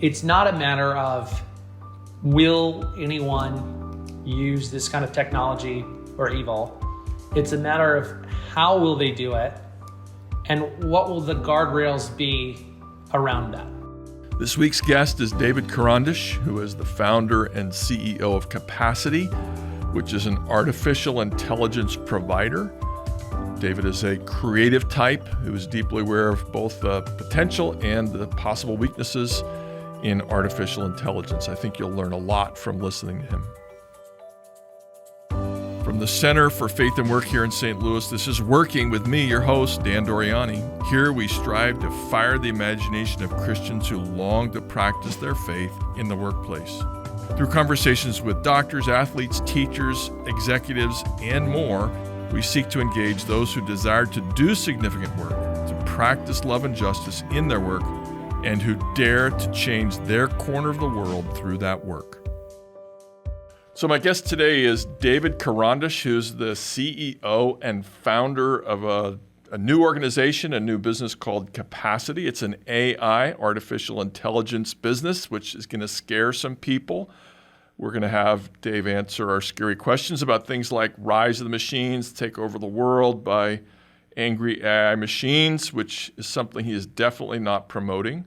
It's not a matter of will anyone use this kind of technology or evil. It's a matter of how will they do it and what will the guardrails be around that. This week's guest is David Karandish, who is the founder and CEO of Capacity, which is an artificial intelligence provider. David is a creative type who is deeply aware of both the potential and the possible weaknesses in artificial intelligence. I think you'll learn a lot from listening to him. From the Center for Faith and Work here in St. Louis, this is Working with me, your host, Dan Doriani. Here we strive to fire the imagination of Christians who long to practice their faith in the workplace. Through conversations with doctors, athletes, teachers, executives, and more, we seek to engage those who desire to do significant work, to practice love and justice in their work, and who dare to change their corner of the world through that work. So my guest today is David Karandish, who's the CEO and founder of a new organization, a new business called Capacity. It's an AI, artificial intelligence business, which is going to scare some people. We're going to have Dave answer our scary questions about things like rise of the machines, take over the world by angry AI machines, which is something he is definitely not promoting.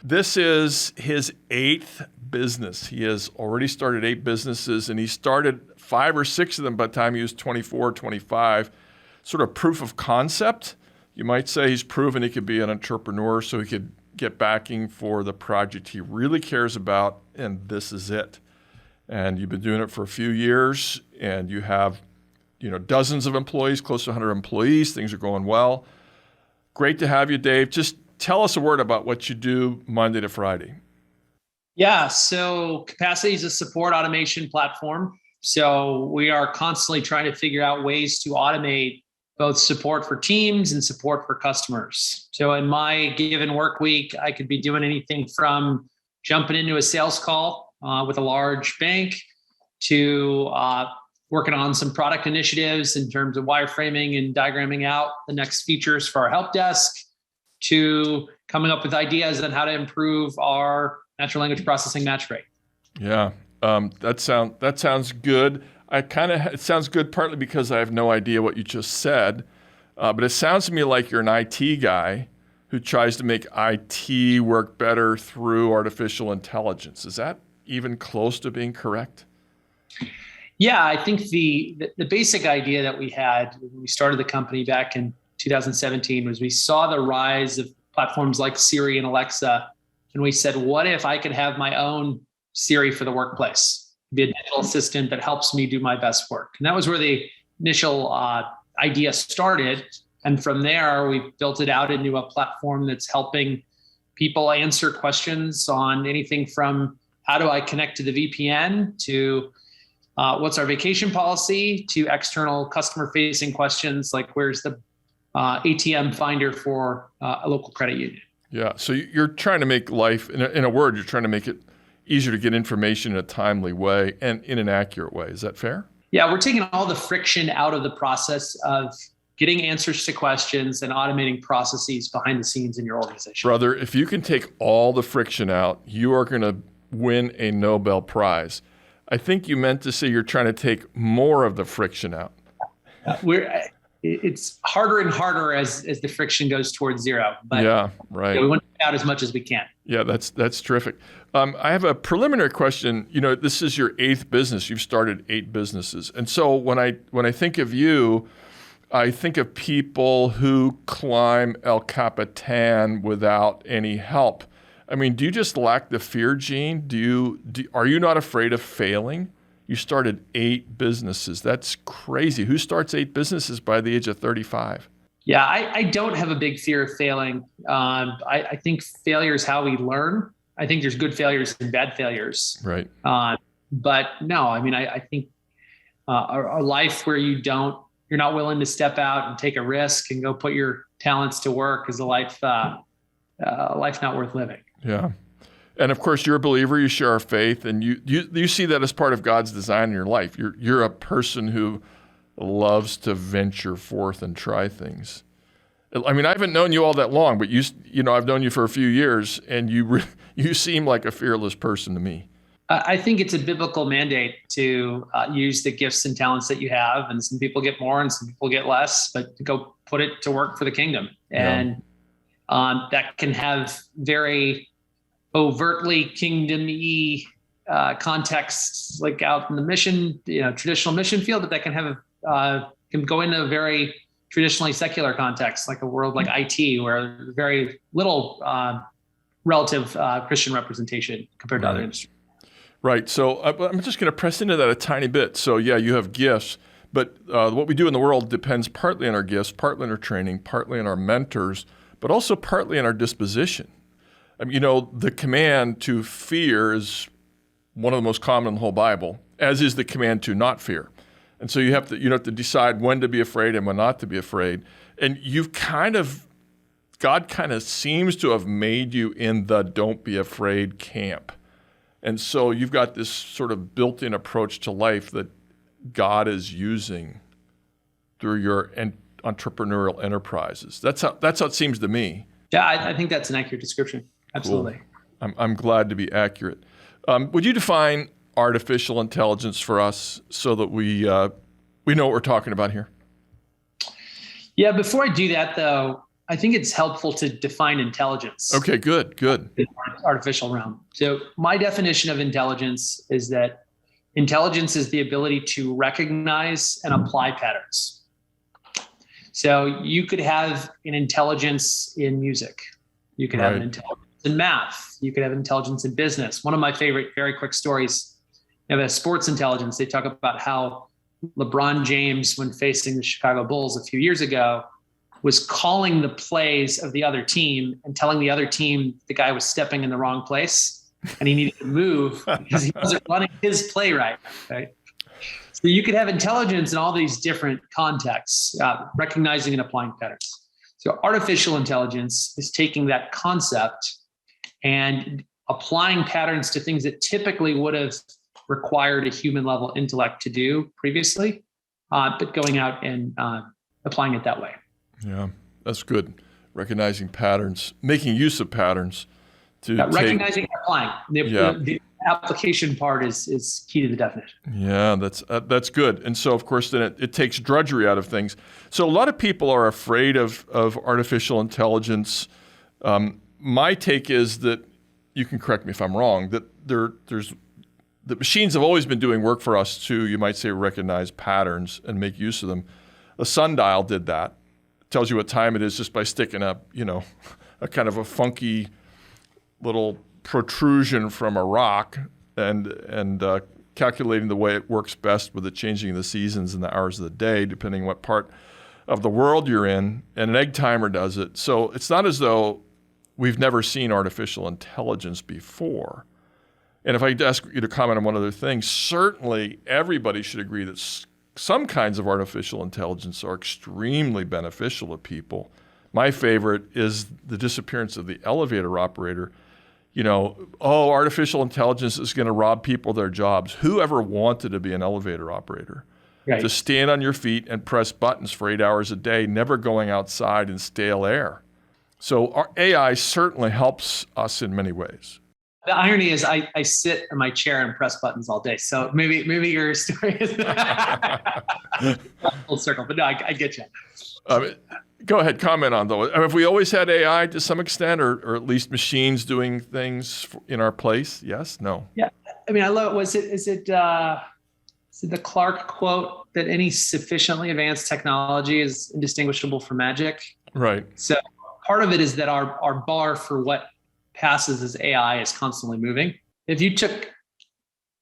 This is his 8th business. He has already started 8 businesses, and he started 5 or 6 of them by the time he was 24, 25. Sort of proof of concept. You might say he's proven he could be an entrepreneur, so he could get backing for the project he really cares about, and this is it. And you've been doing it for a few years, and you have, dozens of employees, close to 100 employees. Things are going well. Great to have you, Dave. Just tell us a word about what you do Monday to Friday. Yeah, so Capacity is a support automation platform. So we are constantly trying to figure out ways to automate both support for teams and support for customers. So in my given work week, I could be doing anything from jumping into a sales call with a large bank to working on some product initiatives in terms of wireframing and diagramming out the next features for our help desk, to coming up with ideas on how to improve our natural language processing match rate. Yeah, that sounds good. It sounds good partly because I have no idea what you just said, but it sounds to me like you're an IT guy who tries to make IT work better through artificial intelligence. Is that even close to being correct? Yeah, I think the basic idea that we had when we started the company back in 2017 was we saw the rise of platforms like Siri and Alexa, and we said, what if I could have my own Siri for the workplace, be a digital assistant that helps me do my best work? And that was where the initial idea started. And from there, we built it out into a platform that's helping people answer questions on anything from how do I connect to the VPN to what's our vacation policy to external customer-facing questions like where's the ATM finder for a local credit union. Yeah, so you're trying to make life, in a word, you're trying to make it easier to get information in a timely way and in an accurate way. Is that fair? Yeah, we're taking all the friction out of the process of getting answers to questions and automating processes behind the scenes in your organization. Brother, if you can take all the friction out, you are going to win a Nobel Prize. I think you meant to say you're trying to take more of the friction out. It's harder and harder as the friction goes towards zero. But yeah, right. We want to get out as much as we can. Yeah, that's terrific. I have a preliminary question. This is your 8th business. You've started 8 businesses. And so when I think of you, I think of people who climb El Capitan without any help. I mean, do you just lack the fear gene? Are you not afraid of failing? You started 8 businesses. That's crazy. Who starts 8 businesses by the age of 35? Yeah, I don't have a big fear of failing. I think failure is how we learn. I think there's good failures and bad failures. Right. But no, I mean, I think a life where you're not willing to step out and take a risk and go put your talents to work is a life not worth living. Yeah. And of course, you're a believer, you share our faith, and you see that as part of God's design in your life. You're a person who loves to venture forth and try things. I mean, I haven't known you all that long, but I've known you for a few years, and you seem like a fearless person to me. I think it's a biblical mandate to use the gifts and talents that you have, and some people get more and some people get less, but to go put it to work for the kingdom. And that can have very overtly kingdom-y contexts, like out in the mission, traditional mission field, but that can have can go into a very traditionally secular context, like a world like IT, where there's very little relative Christian representation compared to other industries. Right. So I'm just going to press into that a tiny bit. So yeah, you have gifts, but what we do in the world depends partly on our gifts, partly on our training, partly on our mentors, but also partly on our disposition. I mean, the command to fear is one of the most common in the whole Bible, as is the command to not fear. And so you have to decide when to be afraid and when not to be afraid. And God kind of seems to have made you in the don't be afraid camp. And so you've got this sort of built-in approach to life that God is using through your entrepreneurial enterprises. That's how it seems to me. Yeah, I think that's an accurate description. Absolutely. Cool. I'm glad to be accurate. Would you define artificial intelligence for us so that we know what we're talking about here? Yeah, before I do that, though, I think it's helpful to define intelligence. Okay, good. In the artificial realm. So my definition of intelligence is that intelligence is the ability to recognize and apply patterns. So you could have an intelligence in music. You could have an intelligence in math. You could have intelligence in business. One of my favorite very quick stories, you have a sports intelligence. They talk about how LeBron James, when facing the Chicago Bulls a few years ago, was calling the plays of the other team and telling the other team the guy was stepping in the wrong place and he needed to move because he wasn't running his play right. So you could have intelligence in all these different contexts, recognizing and applying patterns. So artificial intelligence is taking that concept and applying patterns to things that typically would have required a human level intellect to do previously, but going out and applying it that way. Yeah, that's good. Recognizing patterns, making use of patterns to recognizing and applying. The application part is key to the definition. Yeah, that's good. And so, of course, then it takes drudgery out of things. So a lot of people are afraid of artificial intelligence. My take is that, you can correct me if I'm wrong, that the machines have always been doing work for us to, you might say, recognize patterns and make use of them. A sundial did that. Tells you what time it is just by sticking up, a kind of a funky little protrusion from a rock and calculating the way it works best with the changing of the seasons and the hours of the day, depending what part of the world you're in. And an egg timer does it. So it's not as though we've never seen artificial intelligence before. And if I could ask you to comment on one other thing, certainly everybody should agree that some kinds of artificial intelligence are extremely beneficial to people. My favorite is the disappearance of the elevator operator. Artificial intelligence is going to rob people of their jobs. Whoever wanted to be an elevator operator? Right. To stand on your feet and press buttons for 8 hours a day, never going outside in stale air. So our AI certainly helps us in many ways. The irony is I sit in my chair and press buttons all day. So maybe your story is full circle, but no, I get you. Go ahead, comment on though. Have we always had AI to some extent, or at least machines doing things in our place? Yes, no? Yeah, I mean, I love it. Is it the Clark quote that any sufficiently advanced technology is indistinguishable from magic? Right. So part of it is that our bar for what passes as AI is constantly moving. If you took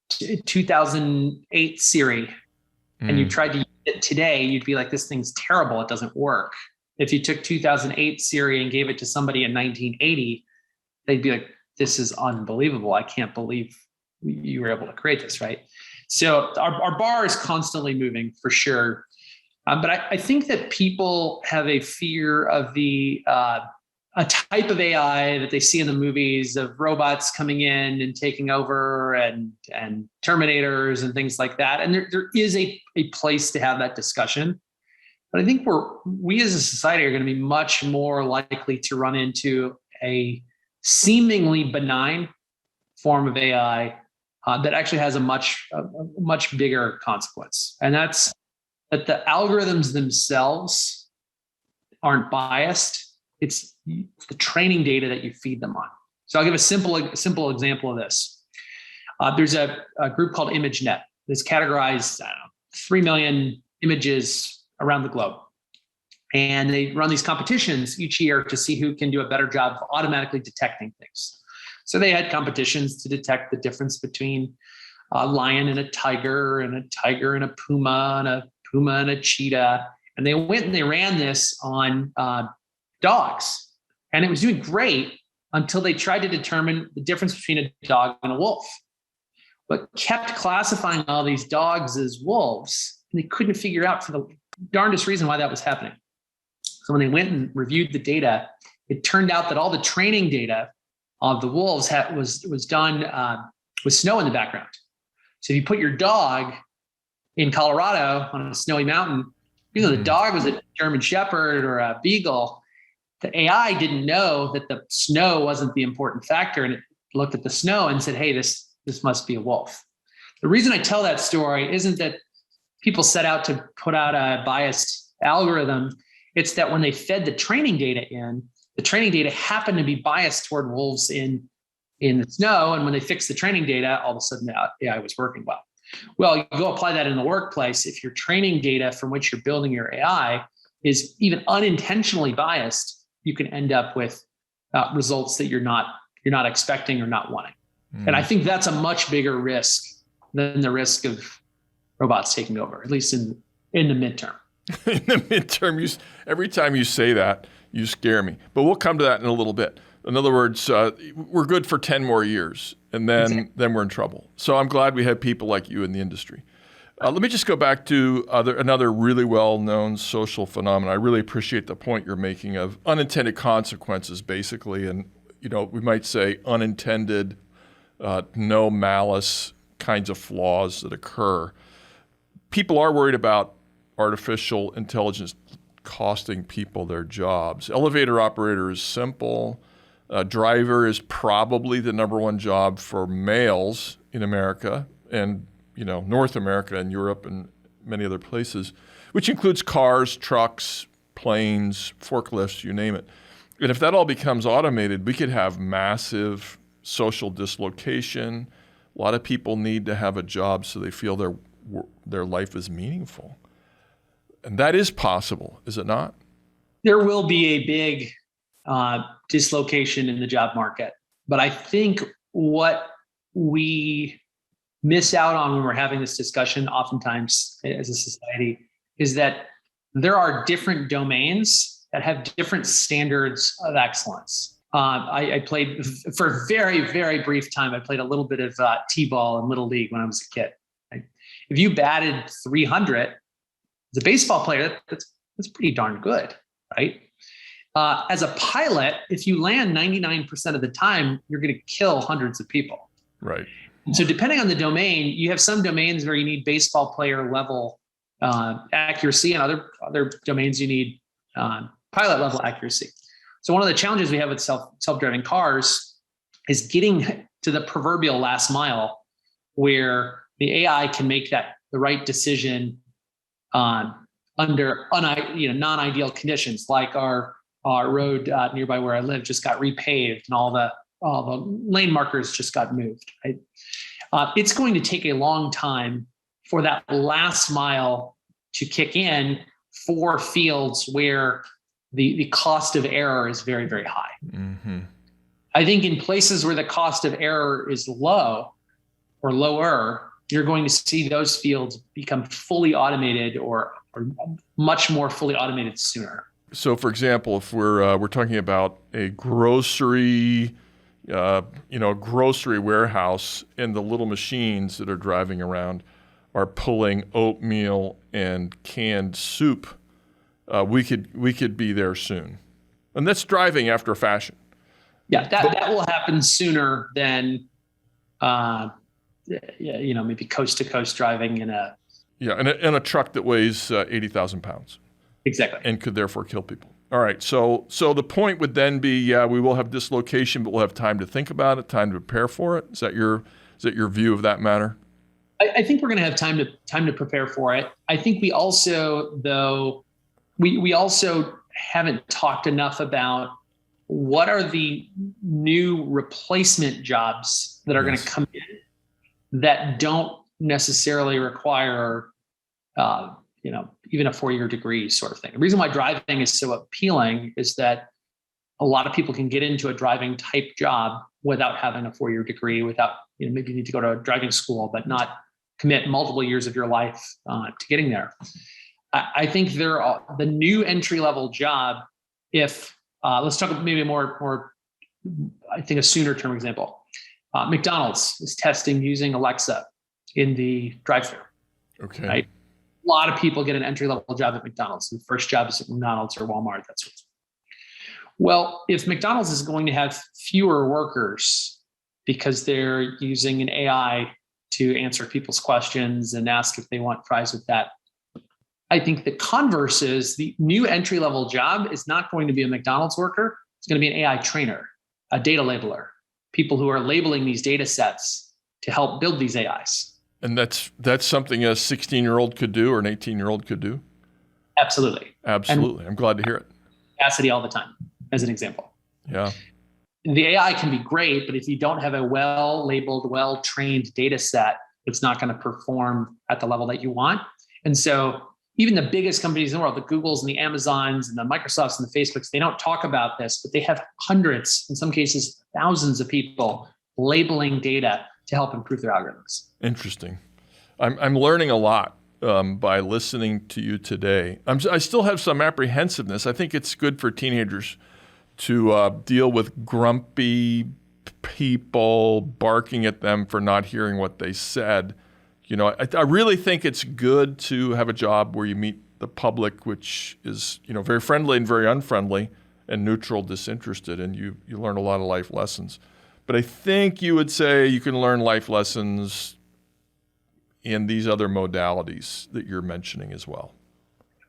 2008 Siri and you tried to use it today, you'd be like, this thing's terrible. It doesn't work. If you took 2008 Siri and gave it to somebody in 1980, they'd be like, this is unbelievable. I can't believe you were able to create this, right? So our bar is constantly moving for sure. But I think that people have a fear of a type of AI that they see in the movies of robots coming in and taking over and Terminators and things like that. And there is a place to have that discussion. But I think we as a society are going to be much more likely to run into a seemingly benign form of AI that actually has a much bigger consequence. And that's that the algorithms themselves aren't biased. It's the training data that you feed them on. So I'll give a simple example of this. There's a group called ImageNet that's categorized 3 million images around the globe. And they run these competitions each year to see who can do a better job of automatically detecting things. So they had competitions to detect the difference between a lion and a tiger and a puma and a cheetah. And they went and they ran this on dogs. And it was doing great until they tried to determine the difference between a dog and a wolf, but kept classifying all these dogs as wolves. And they couldn't figure out for the darndest reason why that was happening. So when they went and reviewed the data, it turned out that all the training data of the wolves was done with snow in the background. So if you put your dog in Colorado on a snowy mountain, even though the dog was a German Shepherd or a Beagle, the AI didn't know that the snow wasn't the important factor, and it looked at the snow and said, "Hey, this must be a wolf." The reason I tell that story isn't that people set out to put out a biased algorithm. It's that when they fed the training data in, the training data happened to be biased toward wolves in the snow. And when they fixed the training data, all of a sudden the AI was working well. Well, you go apply that in the workplace. If your training data from which you're building your AI is even unintentionally biased, you can end up with results that you're not expecting or not wanting. And I think that's a much bigger risk than the risk of robots taking over, at least in the midterm. In the midterm, every time you say that, you scare me. But we'll come to that in a little bit. In other words, we're good for 10 more years, and then we're in trouble. So I'm glad we have people like you in the industry. Let me just go back to another really well-known social phenomenon. I really appreciate the point you're making of unintended consequences, basically, and we might say unintended, no malice kinds of flaws that occur. People are worried about artificial intelligence costing people their jobs. Elevator operator is simple. Driver is probably the number one job for males in America and North America and Europe and many other places, which includes cars, trucks, planes, forklifts, you name it. And if that all becomes automated, we could have massive social dislocation. A lot of people need to have a job so they feel their life is meaningful. And that is possible, is it not? There will be a big dislocation in the job market. But I think what we miss out on when we're having this discussion oftentimes as a society is that there are different domains that have different standards of excellence. I played for a very, very brief time. I played a little bit of t-ball in Little League when I was a kid. Right? If you batted 300 as a baseball player, that's pretty darn good, right? As a pilot, if you land 99% of the time, you're going to kill hundreds of people. Right. So depending on the domain, you have some domains where you need baseball player level accuracy, and other domains you need pilot level accuracy. So one of the challenges we have with self-driving cars is getting to the proverbial last mile where the AI can make the right decision under non-ideal conditions, like our road nearby where I live just got repaved and all the lane markers just got moved. Right? It's going to take a long time for that last mile to kick in for fields where the cost of error is very, very high. Mm-hmm. I think in places where the cost of error is low or lower, you're going to see those fields become fully automated or much more fully automated sooner. So, for example, if we're talking about a grocery warehouse, and the little machines that are driving around are pulling oatmeal and canned soup, we could be there soon, and that's driving after a fashion. Yeah, that will happen sooner than maybe coast to coast driving in a in a truck that weighs 80,000 pounds. Exactly. and could therefore kill people. All right. So the point would then be, yeah, we will have dislocation, but we'll have time to think about it, time to prepare for it. Is that your view of that matter? I think we're going to have time to prepare for it. I think we also, though, we also haven't talked enough about what are the new replacement jobs that are going to come in that don't necessarily require, even a 4-year degree sort of thing. The reason why driving is so appealing is that a lot of people can get into a driving type job without having a 4-year degree, without, maybe you need to go to a driving school, but not commit multiple years of your life to getting there. I think the new entry-level job, if let's talk maybe more, I think a sooner term example. McDonald's is testing using Alexa in the drive-thru. Okay. Right? A lot of people get an entry-level job at McDonald's. The first job is at McDonald's or Walmart. That sort of thing. Well, if McDonald's is going to have fewer workers because they're using an AI to answer people's questions and ask if they want fries with that, I think the converse is the new entry-level job is not going to be a McDonald's worker. It's going to be an AI trainer, a data labeler, people who are labeling these data sets to help build these AIs. And that's something a 16-year-old could do or an 18-year-old could do? Absolutely. Absolutely. I'm glad to hear it. Capacity all the time, as an example. Yeah. The AI can be great, but if you don't have a well-labeled, well-trained data set, it's not going to perform at the level that you want. And so even the biggest companies in the world, the Googles and the Amazons and the Microsofts and the Facebooks, they don't talk about this, but they have hundreds, in some cases, thousands of people labeling data to help improve their algorithms. Interesting. I'm learning a lot by listening to you today. I still have some apprehensiveness. I think it's good for teenagers to deal with grumpy people barking at them for not hearing what they said. I really think it's good to have a job where you meet the public, which is, very friendly and very unfriendly and neutral, disinterested, and you learn a lot of life lessons. But I think you would say you can learn life lessons in these other modalities that you're mentioning as well.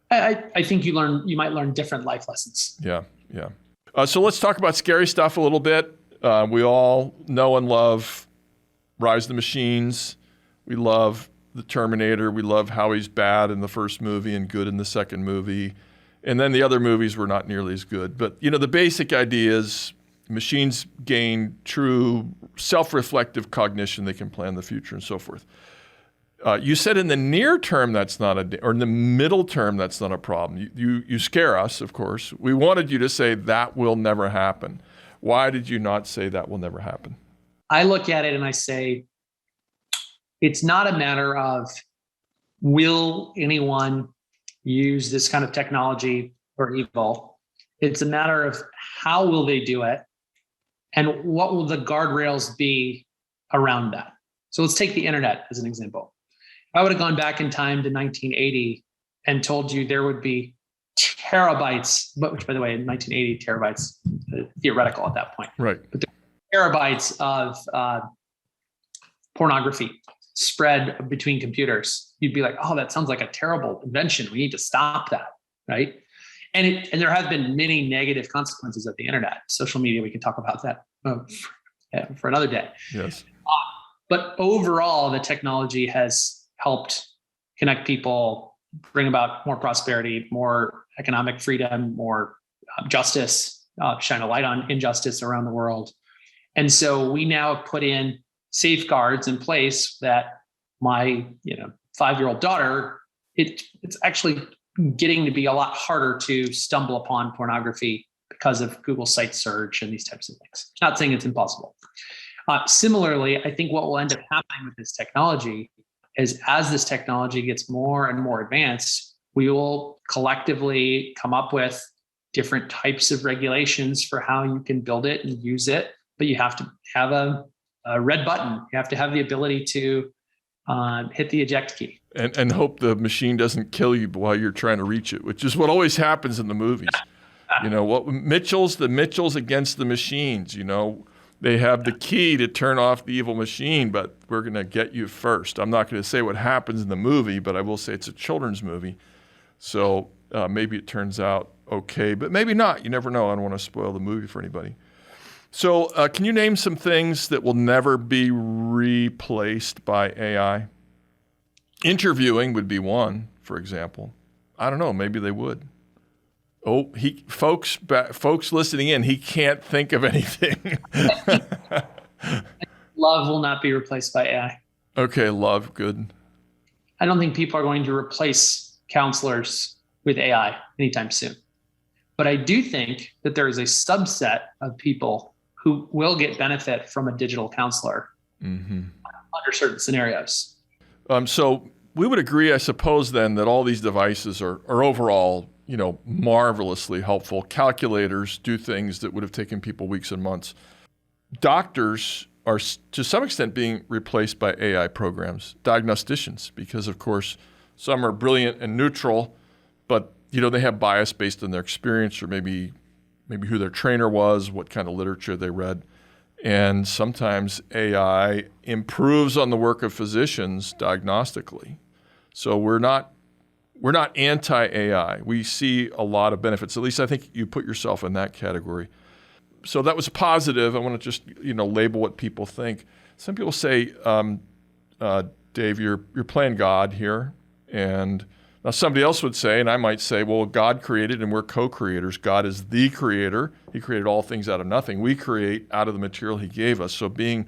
I think you might learn different life lessons. Yeah. So let's talk about scary stuff a little bit. We all know and love Rise of the Machines. We love the Terminator. We love how he's bad in the first movie and good in the second movie. And then the other movies were not nearly as good. But, the basic idea is machines gain true self-reflective cognition. They can plan the future and so forth. You said in the near term or in the middle term that's not a problem. You scare us, of course. We wanted you to say that will never happen. Why did you not say that will never happen? I look at it and I say, it's not a matter of will anyone use this kind of technology for evil. It's a matter of how will they do it and what will the guardrails be around that. So let's take the internet as an example. I would have gone back in time to 1980 and told you there would be terabytes, which by the way, in 1980, terabytes, theoretical at that point. Right. But there were terabytes of pornography spread between computers. You'd be like, oh, that sounds like a terrible invention. We need to stop that, right? And there have been many negative consequences of the internet. Social media, we can talk about that for another day. Yes. But overall, the technology has helped connect people, bring about more prosperity, more economic freedom, more justice, shine a light on injustice around the world. And so we now put in safeguards in place that my 5-year-old daughter, it's actually getting to be a lot harder to stumble upon pornography because of Google site search and these types of things. Not saying it's impossible. Similarly, I think what will end up happening with this technology is as this technology gets more and more advanced, we will collectively come up with different types of regulations for how you can build it and use it. But you have to have a red button. You have to have the ability to hit the eject key. And hope the machine doesn't kill you while you're trying to reach it, which is what always happens in the movies. What the Mitchells against the machines, they have the key to turn off the evil machine, but we're going to get you first. I'm not going to say what happens in the movie, but I will say it's a children's movie. So maybe it turns out okay, but maybe not. You never know. I don't want to spoil the movie for anybody. So can you name some things that will never be replaced by AI? Interviewing would be one, for example. I don't know. Maybe they would. Oh, folks listening in, he can't think of anything. Love will not be replaced by AI. Okay, love, good. I don't think people are going to replace counselors with AI anytime soon. But I do think that there is a subset of people who will get benefit from a digital counselor under certain scenarios. So we would agree, I suppose, then, that all these devices are overall, marvelously helpful. Calculators do things that would have taken people weeks and months. Doctors are, to some extent, being replaced by AI programs. Diagnosticians, because, of course, some are brilliant and neutral, but they have bias based on their experience or maybe who their trainer was, what kind of literature they read. And sometimes AI improves on the work of physicians diagnostically. So we're not anti-AI. We see a lot of benefits. At least I think you put yourself in that category. So that was positive. I want to just label what people think. Some people say, Dave, you're playing God here, and now somebody else would say, and I might say, well, God created and we're co-creators. God is the creator. He created all things out of nothing. We create out of the material he gave us. So to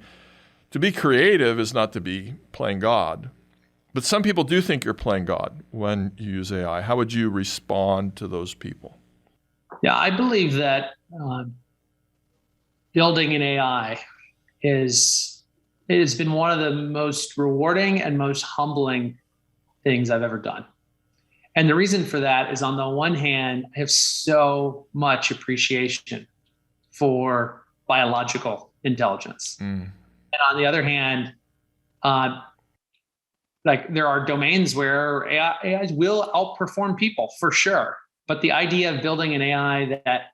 be creative is not to be playing God. But some people do think you're playing God when you use AI. How would you respond to those people? Yeah, I believe that building an AI it has been one of the most rewarding and most humbling things I've ever done. And the reason for that is, on the one hand, I have so much appreciation for biological intelligence. And on the other hand, there are domains where AIs will outperform people for sure. But the idea of building an AI that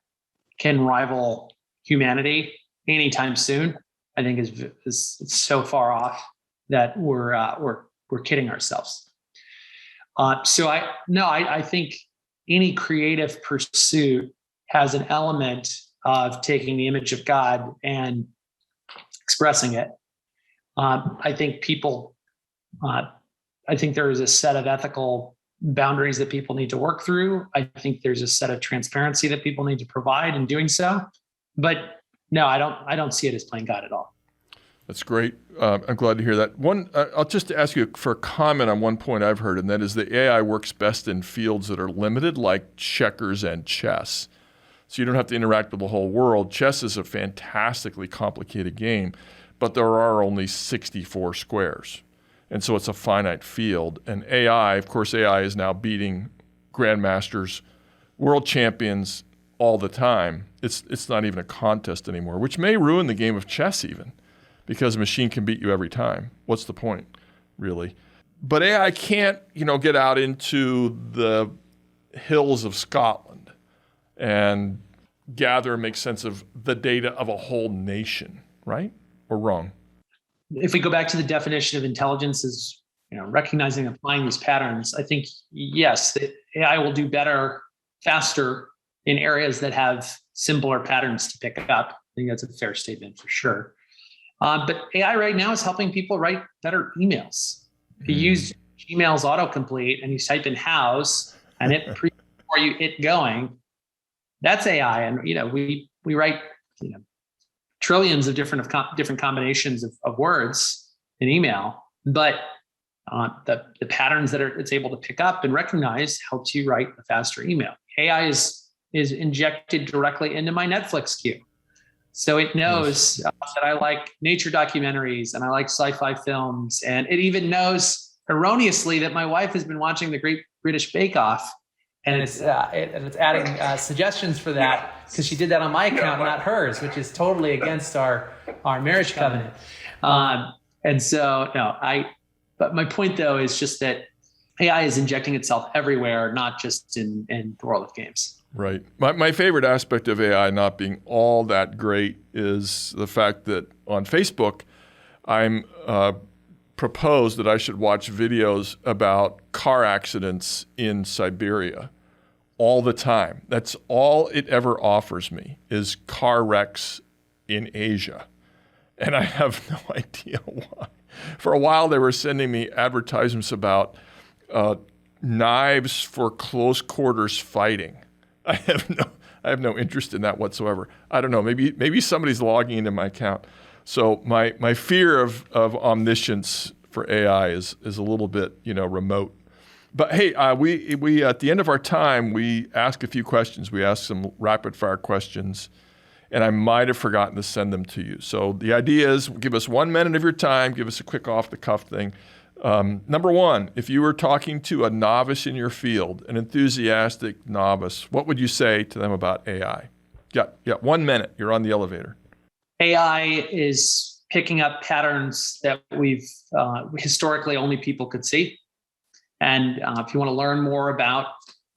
can rival humanity anytime soon, I think is so far off that we're kidding ourselves. So I think any creative pursuit has an element of taking the image of God and expressing it. I think there is a set of ethical boundaries that people need to work through. I think there's a set of transparency that people need to provide in doing so. But no, I don't see it as playing God at all. That's great. I'm glad to hear that. I'll just ask you for a comment on one point I've heard, and that is the AI works best in fields that are limited, like checkers and chess. So you don't have to interact with the whole world. Chess is a fantastically complicated game, but there are only 64 squares. And so it's a finite field. And AI is now beating grandmasters, world champions all the time. It's not even a contest anymore, which may ruin the game of chess even, because a machine can beat you every time. What's the point, really? But AI can't, get out into the hills of Scotland and gather and make sense of the data of a whole nation, right? Or wrong? If we go back to the definition of intelligence as recognizing and applying these patterns, I think, yes, AI will do better, faster in areas that have simpler patterns to pick up. I think that's a fair statement for sure. But AI right now is helping people write better emails. If you use Gmail's autocomplete and you type in house and it before you hit going, that's AI. And we write trillions of different combinations of words in email, but the patterns that it's able to pick up and recognize helps you write a faster email. AI is injected directly into my Netflix queue. So it knows that I like nature documentaries and I like sci-fi films. And it even knows erroneously that my wife has been watching The Great British Bake Off. And it's adding suggestions for that because she did that on my account, not hers, which is totally against our marriage covenant. But my point though is just that AI is injecting itself everywhere, not just in the world of games. Right. My favorite aspect of AI not being all that great is the fact that on Facebook, I'm proposed that I should watch videos about car accidents in Siberia all the time. That's all it ever offers me is car wrecks in Asia. And I have no idea why. For a while, they were sending me advertisements about knives for close quarters fighting. I have no interest in that whatsoever. I don't know. Maybe somebody's logging into my account. So my fear of omniscience for AI is a little bit remote. But hey, we at the end of our time, we ask a few questions. We ask some rapid fire questions, and I might have forgotten to send them to you. So the idea is give us 1 minute of your time, give us a quick off the cuff thing. Number one, if you were talking to a novice in your field, an enthusiastic novice, what would you say to them about AI? Yeah, 1 minute, you're on the elevator. AI is picking up patterns that we've historically only people could see. And if you want to learn more about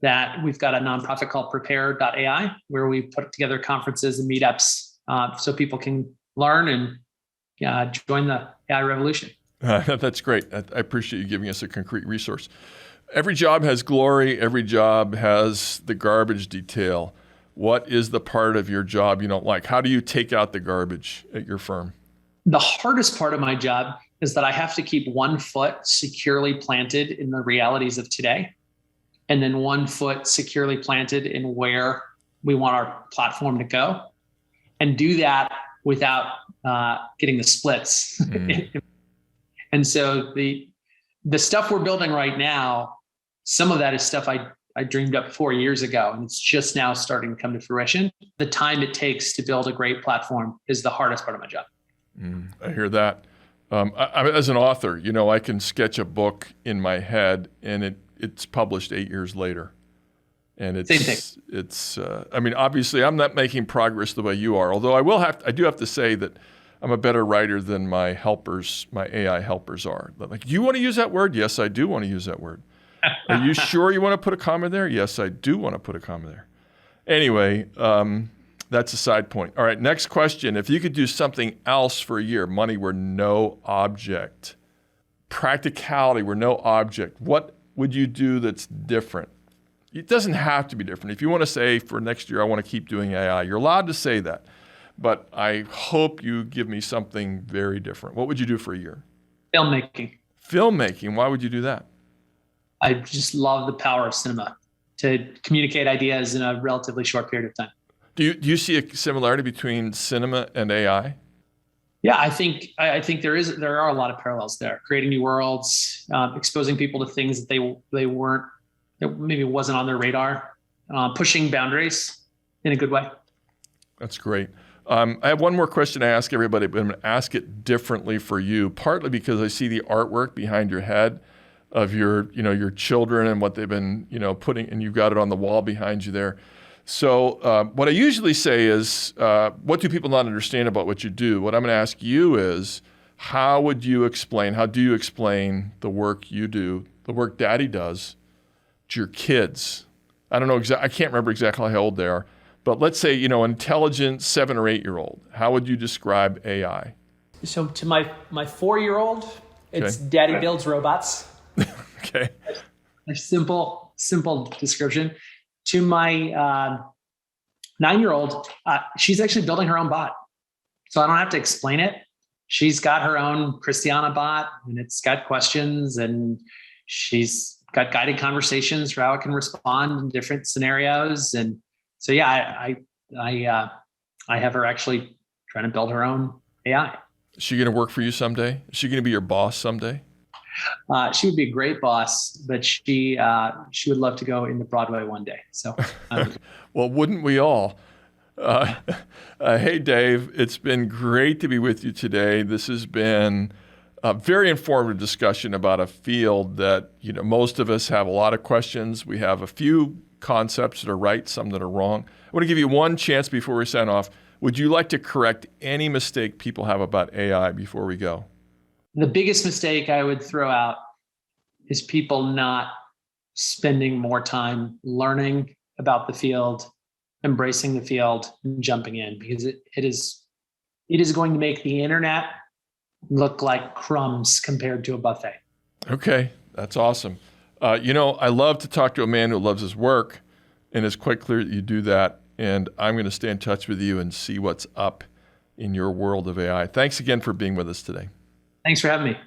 that, we've got a nonprofit called prepare.ai, where we put together conferences and meetups so people can learn and join the AI revolution. That's great. I appreciate you giving us a concrete resource. Every job has glory. Every job has the garbage detail. What is the part of your job you don't like? How do you take out the garbage at your firm? The hardest part of my job is that I have to keep 1 foot securely planted in the realities of today, and then 1 foot securely planted in where we want our platform to go, and do that without getting the splits. And so the stuff we're building right now, some of that is stuff I dreamed up 4 years ago, and it's just now starting to come to fruition. The time it takes to build a great platform is the hardest part of my job. I hear that. As an author, I can sketch a book in my head, and it's published 8 years later. And it's, same thing. Obviously, I'm not making progress the way you are. Although I do have to say that I'm a better writer than my AI helpers are. Like, do you want to use that word? Yes, I do want to use that word. Are you sure you want to put a comma there? Yes, I do want to put a comma there. Anyway, that's a side point. All right, next question. If you could do something else for a year, money were no object, practicality were no object, what would you do that's different? It doesn't have to be different. If you want to say for next year, I want to keep doing AI, you're allowed to say that. But I hope you give me something very different. What would you do for a year? Filmmaking. Filmmaking, why would you do that? I just love the power of cinema to communicate ideas in a relatively short period of time. Do you see a similarity between cinema and AI? Yeah, I think there are a lot of parallels there. Creating new worlds, exposing people to things that that maybe wasn't on their radar, pushing boundaries in a good way. That's great. I have one more question I ask everybody, but I'm going to ask it differently for you. Partly because I see the artwork behind your head of your children and what they've been putting, and you've got it on the wall behind you there. So what I usually say is, what do people not understand about what you do? What I'm going to ask you is, how do you explain the work you do, the work Daddy does, to your kids? I don't know I can't remember exactly how old they are, but let's say, intelligent 7 or 8 year old. How would you describe AI? So to my 4-year-old, it's Okay. Daddy builds robots. Okay. A simple description. To my 9-year-old, she's actually building her own bot. So I don't have to explain it. She's got her own Christiana bot, and it's got questions, and she's got guided conversations for how it can respond in different scenarios. And so, yeah, I have her actually trying to build her own AI. Is she going to work for you someday? Is she going to be your boss someday? She would be a great boss, but she would love to go into Broadway one day. So, well, wouldn't we all? Hey, Dave, it's been great to be with you today. This has been a very informative discussion about a field that most of us have a lot of questions. We have a few concepts that are right, some that are wrong. I want to give you one chance before we sign off. Would you like to correct any mistake people have about AI before we go? The biggest mistake I would throw out is people not spending more time learning about the field, embracing the field, and jumping in, because it is going to make the internet look like crumbs compared to a buffet. Okay, that's awesome. I love to talk to a man who loves his work. And it's quite clear that you do that. And I'm going to stay in touch with you and see what's up in your world of AI. Thanks again for being with us today. Thanks for having me.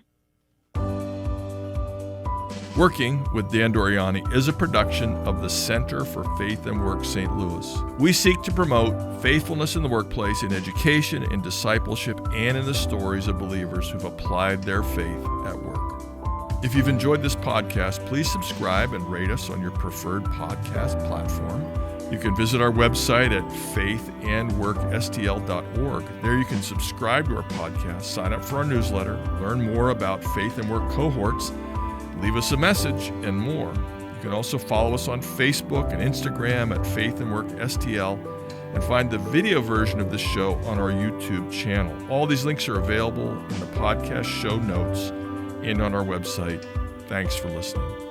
Working with Dan Doriani is a production of the Center for Faith and Work St. Louis. We seek to promote faithfulness in the workplace, in education, in discipleship, and in the stories of believers who've applied their faith at work. If you've enjoyed this podcast, please subscribe and rate us on your preferred podcast platform. You can visit our website at faithandworkstl.org. There you can subscribe to our podcast, sign up for our newsletter, learn more about Faith and Work cohorts, leave us a message, and more. You can also follow us on Facebook and Instagram at Faith and Work STL, and find the video version of this show on our YouTube channel. All these links are available in the podcast show notes and on our website. Thanks for listening.